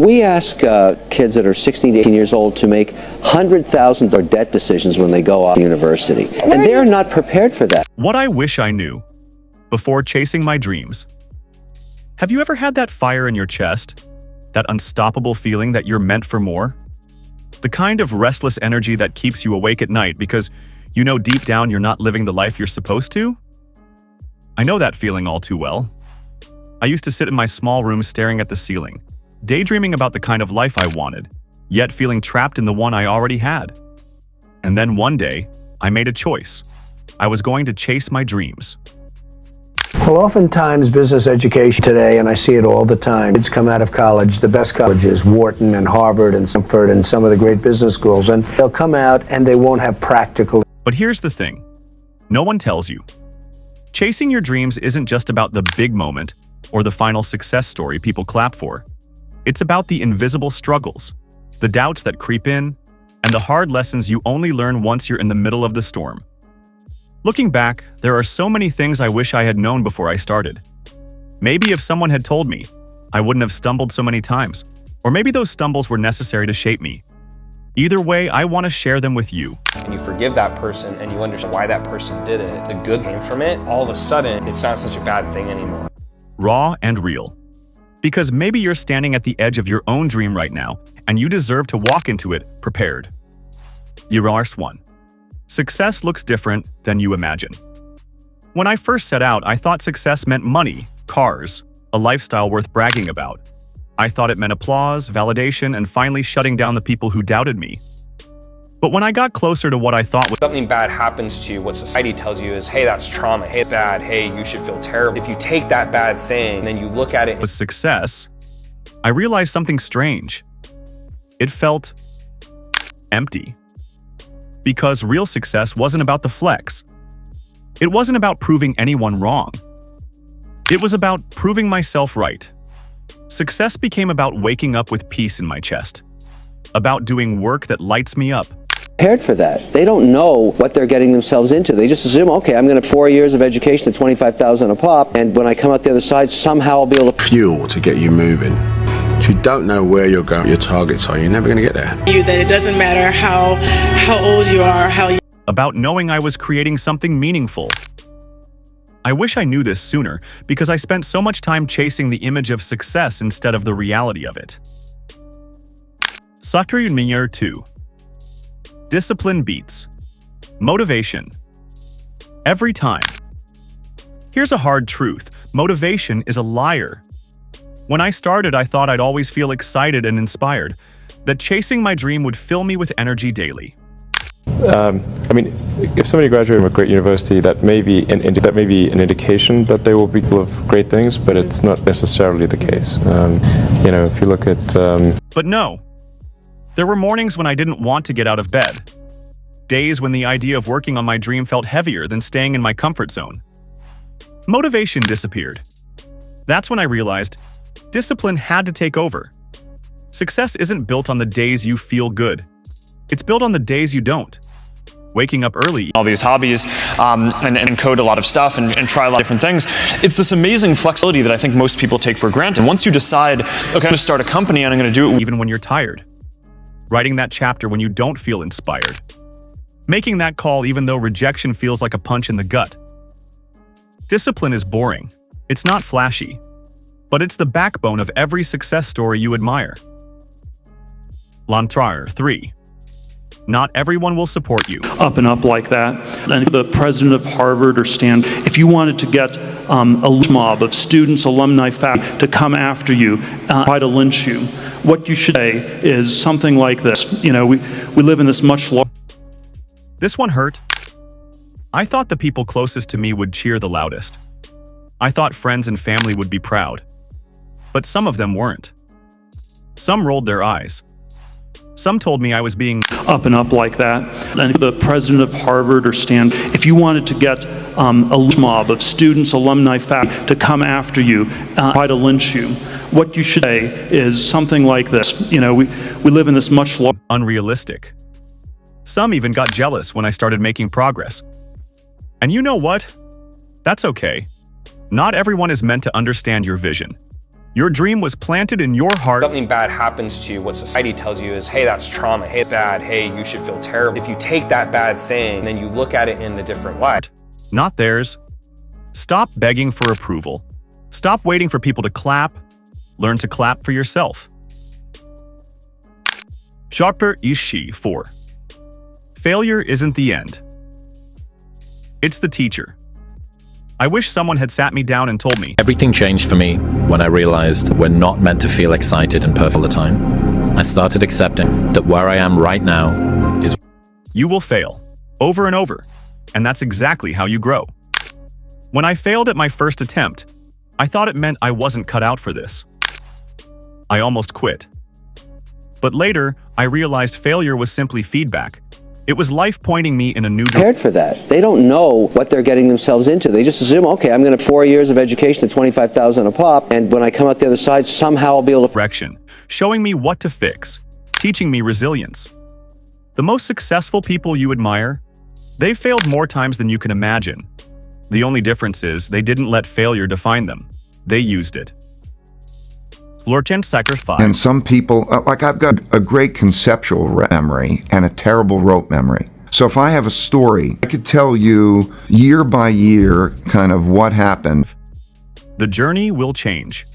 We ask kids that are 16 to 18 years old to make $100,000 debt decisions when they go off to university, and they're not prepared for that. What I wish I knew before chasing my dreams. Have you ever had that fire in your chest? That unstoppable feeling that you're meant for more? The kind of restless energy that keeps you awake at night because you know deep down you're not living the life you're supposed to? I know that feeling all too well. I used to sit in my small room staring at the ceiling, daydreaming about the kind of life I wanted, yet feeling trapped in the one I already had. And then one day, I made a choice. I was going to chase my dreams. Well, oftentimes business education today, and I see it all the time, kids come out of college, the best colleges, Wharton and Harvard and Stanford and some of the great business schools, and they'll come out and they won't have practical. But here's the thing. No one tells you. Chasing your dreams isn't just about the big moment or the final success story people clap for. It's about the invisible struggles, the doubts that creep in, and the hard lessons you only learn once you're in the middle of the storm. Looking back, there are so many things I wish I had known before I started. Maybe if someone had told me, I wouldn't have stumbled so many times, or maybe those stumbles were necessary to shape me. Either way, I want to share them with you. And you forgive that person and you understand why that person did it, the good came from it, all of a sudden, it's not such a bad thing anymore. Raw and real. Because maybe you're standing at the edge of your own dream right now, and you deserve to walk into it prepared. Urs 1. Success looks different than you imagine. When I first set out, I thought success meant money, cars, a lifestyle worth bragging about. I thought it meant applause, validation, and finally shutting down the people who doubted me. But when I got closer to what I thought was something bad happens to you, what society tells you is, hey, that's trauma, hey, it's bad, hey, you should feel terrible. If you take that bad thing and then you look at it was success, I realized something strange. It felt empty. Because real success wasn't about the flex. It wasn't about proving anyone wrong. It was about proving myself right. Success became about waking up with peace in my chest. About doing work that lights me up. Prepared for that. They don't know what they're getting themselves into. They just assume, okay, I'm going to have 4 years of education at $25,000 a pop, and when I come out the other side, somehow I'll be able to fuel to get you moving. If you don't know where you're going, your targets are, you're never going to get there. That it doesn't matter how old you are, about knowing I was creating something meaningful. I wish I knew this sooner because I spent so much time chasing the image of success instead of the reality of it. Sakriunmir 2. Discipline beats motivation. Every time. Here's a hard truth. Motivation is a liar. When I started, I thought I'd always feel excited and inspired, that chasing my dream would fill me with energy daily. If somebody graduated from a great university, that may be an indication that they will be full of great things, but it's not necessarily the case. If you look at... But no. There were mornings when I didn't want to get out of bed. Days when the idea of working on my dream felt heavier than staying in my comfort zone. Motivation disappeared. That's when I realized discipline had to take over. Success isn't built on the days you feel good. It's built on the days you don't. Waking up early. All these hobbies and code a lot of stuff and try a lot of different things. It's this amazing flexibility that I think most people take for granted. Once you decide, okay, I'm going to start a company and I'm going to do it even when you're tired. Writing that chapter when you don't feel inspired. Making that call even though rejection feels like a punch in the gut. Discipline is boring. It's not flashy. But it's the backbone of every success story you admire. Lantrar 3. Not everyone will support you. Up and up like that. And the president of Harvard or Stanford, if you wanted to get a mob of students, alumni, faculty to come after you, try to lynch you, what you should say is something like this. We live in this much larger... This one hurt. I thought the people closest to me would cheer the loudest. I thought friends and family would be proud. But some of them weren't. Some rolled their eyes. Some told me I was being up and up like that. And the president of Harvard or Stanford, if you wanted to get a mob of students, alumni, faculty to come after you, try to lynch you, what you should say is something like this. We live in this much larger... Unrealistic. Some even got jealous when I started making progress. And you know what? That's okay. Not everyone is meant to understand your vision. Your dream was planted in your heart. Something bad happens to you, what society tells you is, hey, that's trauma, hey, it's bad, hey, you should feel terrible. If you take that bad thing, and then you look at it in a different light. Not theirs. Stop begging for approval. Stop waiting for people to clap. Learn to clap for yourself. Sharper Ishi 4. Failure isn't the end. It's the teacher. I wish someone had sat me down and told me. Everything changed for me when I realized we're not meant to feel excited and perfect all the time. I started accepting that where I am right now is... You will fail, over and over, and that's exactly how you grow. When I failed at my first attempt, I thought it meant I wasn't cut out for this. I almost quit. But later, I realized failure was simply feedback. It was life pointing me in a new direction. Prepared for that. They don't know what they're getting themselves into. They just assume, okay, I'm going to 4 years of education at $25,000 a pop, and when I come out the other side, somehow I'll be able to... Direction, showing me what to fix, teaching me resilience. The most successful people you admire, they've failed more times than you can imagine. The only difference is they didn't let failure define them. They used it. Lorchen sacrifice. And some people, like I've got a great conceptual memory and a terrible rote memory. So if I have a story, I could tell you year by year kind of what happened. The journey will change.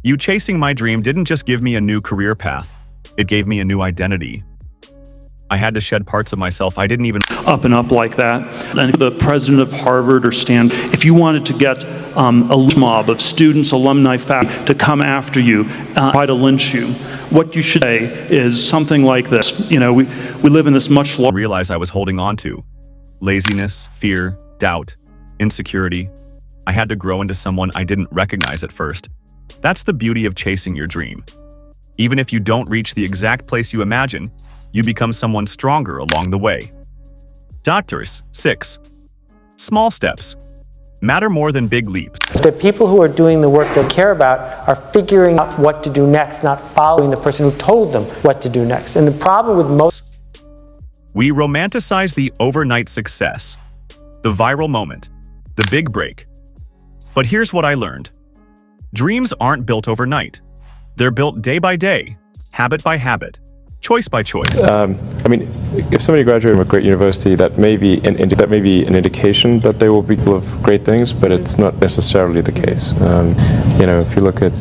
You chasing my dream didn't just give me a new career path. It gave me a new identity. I had to shed parts of myself I didn't even... Up and up like that. And the president of Harvard or Stanford, if you wanted to get a lynch mob of students, alumni, faculty to come after you, try to lynch you, what you should say is something like this. You know, we live in this much larger... Realize I was holding on to. Laziness, fear, doubt, insecurity. I had to grow into someone I didn't recognize at first. That's the beauty of chasing your dream. Even if you don't reach the exact place you imagine, you become someone stronger along the way. Doctors, 6. Small steps matter more than big leaps. The people who are doing the work they care about are figuring out what to do next, not following the person who told them what to do next. And the problem with most... We romanticize the overnight success, the viral moment, the big break. But here's what I learned. Dreams aren't built overnight. They're built day by day, habit by habit, choice by choice. I mean, if somebody graduated from a great university, that may be an indication that they will be full of great things, but it's not necessarily the case. You know, if you look at...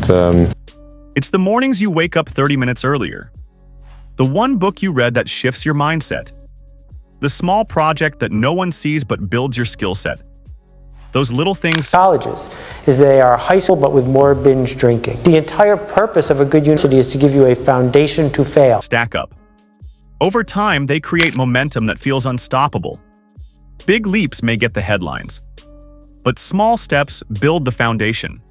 It's the mornings you wake up 30 minutes earlier. The one book you read that shifts your mindset. The small project that no one sees but builds your skill set. Those little things... Colleges is they are high school but with more binge drinking. The entire purpose of a good university is to give you a foundation to fail. Stack up. Over time, they create momentum that feels unstoppable. Big leaps may get the headlines, but small steps build the foundation.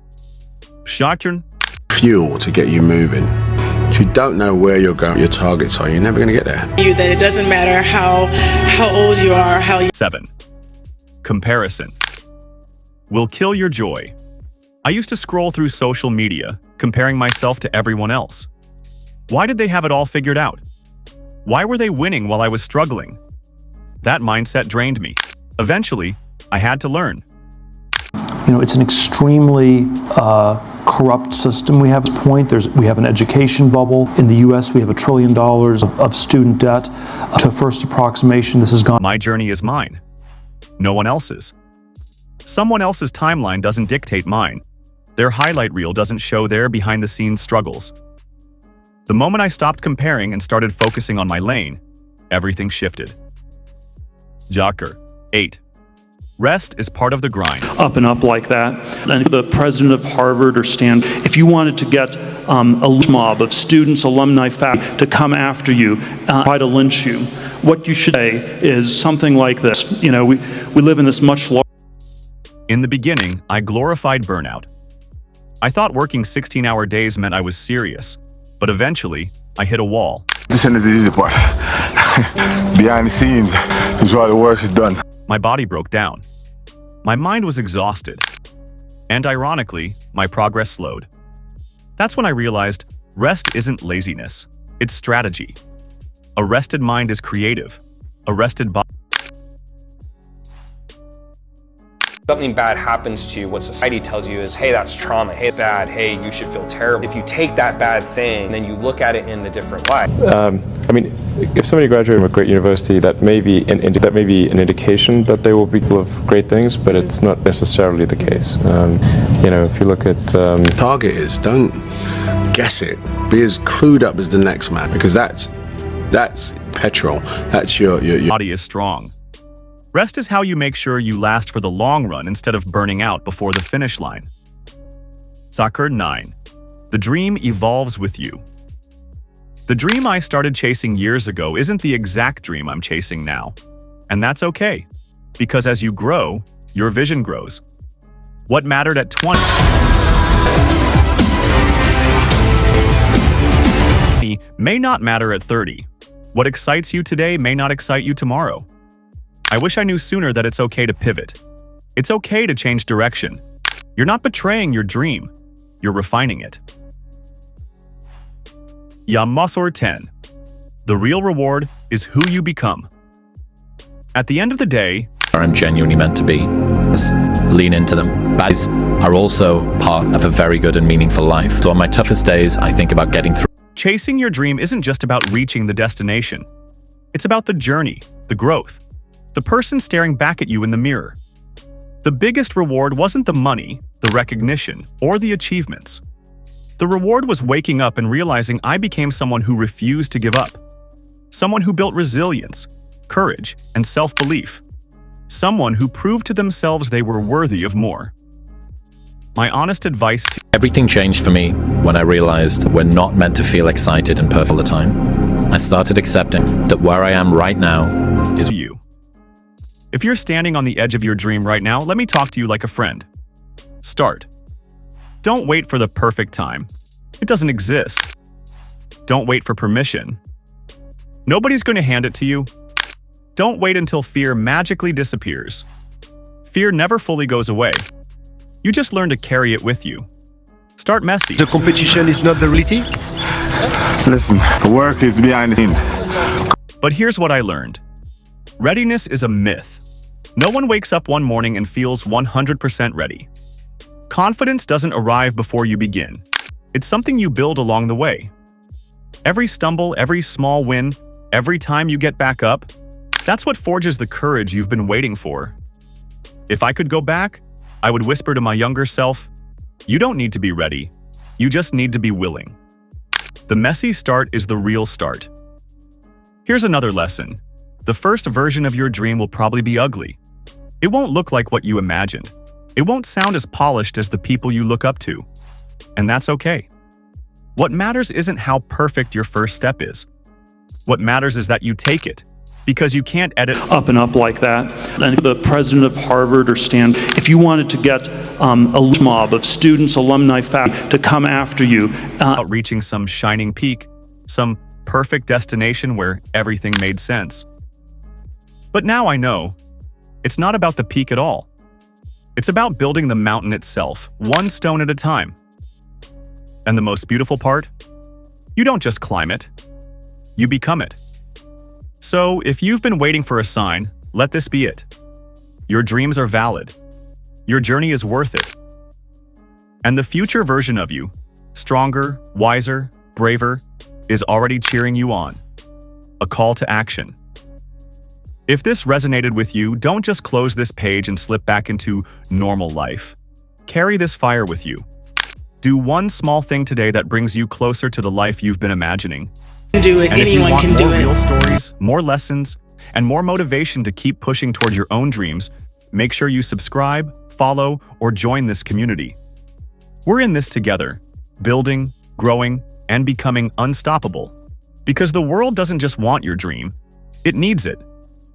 Shartern. Fuel to get you moving. If you don't know where you're going, your targets are, you're never going to get there. You that it doesn't matter how old you are, how you... 7. Comparison will kill your joy. I used to scroll through social media, comparing myself to everyone else. Why did they have it all figured out? Why were they winning while I was struggling? That mindset drained me. Eventually, I had to learn. You know, it's an extremely corrupt system we have at this point. We have an education bubble. In the US, we have $1 trillion of student debt. To first approximation, this has gone... My journey is mine. No one else's. Someone else's timeline doesn't dictate mine. Their highlight reel doesn't show their behind-the-scenes struggles. The moment I stopped comparing and started focusing on my lane, everything shifted. Jocker, 8. Rest is part of the grind. Up and up like that. And the president of Harvard or Stanford, if you wanted to get a lynch mob of students, alumni, faculty to come after you, try to lynch you, what you should say is something like this. You know, we live in this much larger... In the beginning, I glorified burnout. I thought working 16-hour days meant I was serious, but eventually, I hit a wall. This is the easy part. Behind the scenes is where the work is done. My body broke down. My mind was exhausted. And ironically, my progress slowed. That's when I realized rest isn't laziness, it's strategy. A rested mind is creative. A rested body... Something something bad happens to you, what society tells you is, hey, that's trauma, hey, bad, hey, you should feel terrible. If you take that bad thing, then you look at it in the different light. I mean, if somebody graduated from a great university, that may be an indication that they will be full of great things, but it's not necessarily the case. You know, if you look at Target is, don't guess it. Be as clued up as the next man, because that's petrol. That's your body is strong. Rest is how you make sure you last for the long run instead of burning out before the finish line. Soccer 9. The dream evolves with you. The dream I started chasing years ago isn't the exact dream I'm chasing now. And that's okay, because as you grow, your vision grows. What mattered at 20 may not matter at 30. What excites you today may not excite you tomorrow. I wish I knew sooner that it's okay to pivot. It's okay to change direction. You're not betraying your dream. You're refining it. Yamasor 10. The real reward is who you become. At the end of the day, where I'm genuinely meant to be. Lean into them. Baddies are also part of a very good and meaningful life. So on my toughest days, I think about getting through. Chasing your dream isn't just about reaching the destination. It's about the journey, the growth, the person staring back at you in the mirror. The biggest reward wasn't the money, the recognition, or the achievements. The reward was waking up and realizing I became someone who refused to give up. Someone who built resilience, courage, and self-belief. Someone who proved to themselves they were worthy of more. My honest advice to everything changed for me when I realized we're not meant to feel excited and perfect all the time. I started accepting that where I am right now is you. If you're standing on the edge of your dream right now, let me talk to you like a friend. Start. Don't wait for the perfect time. It doesn't exist. Don't wait for permission. Nobody's going to hand it to you. Don't wait until fear magically disappears. Fear never fully goes away. You just learn to carry it with you. Start messy. The competition is not the reality? Listen, the work is behind the scenes. But here's what I learned. Readiness is a myth. No one wakes up one morning and feels 100% ready. Confidence doesn't arrive before you begin. It's something you build along the way. Every stumble, every small win, every time you get back up, that's what forges the courage you've been waiting for. If I could go back, I would whisper to my younger self, you don't need to be ready. You just need to be willing. The messy start is the real start. Here's another lesson. The first version of your dream will probably be ugly. It won't look like what you imagined. It won't sound as polished as the people you look up to. And that's okay. What matters isn't how perfect your first step is. What matters is that you take it, because you can't edit up and up like that. And the president of Harvard or Stanford, if you wanted to get a mob of students, alumni, faculty to come after you, reaching some shining peak, some perfect destination where everything made sense. But now I know, it's not about the peak at all. It's about building the mountain itself, one stone at a time. And the most beautiful part? You don't just climb it, you become it. So, if you've been waiting for a sign, let this be it. Your dreams are valid. Your journey is worth it. And the future version of you, stronger, wiser, braver, is already cheering you on. A call to action. If this resonated with you, don't just close this page and slip back into normal life. Carry this fire with you. Do one small thing today that brings you closer to the life you've been imagining. Do it. And Anyone can do more it. Real stories, more lessons, and more motivation to keep pushing toward your own dreams, make sure you subscribe, follow, or join this community. We're in this together, building, growing, and becoming unstoppable. Because the world doesn't just want your dream, it needs it.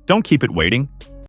Don't keep it waiting.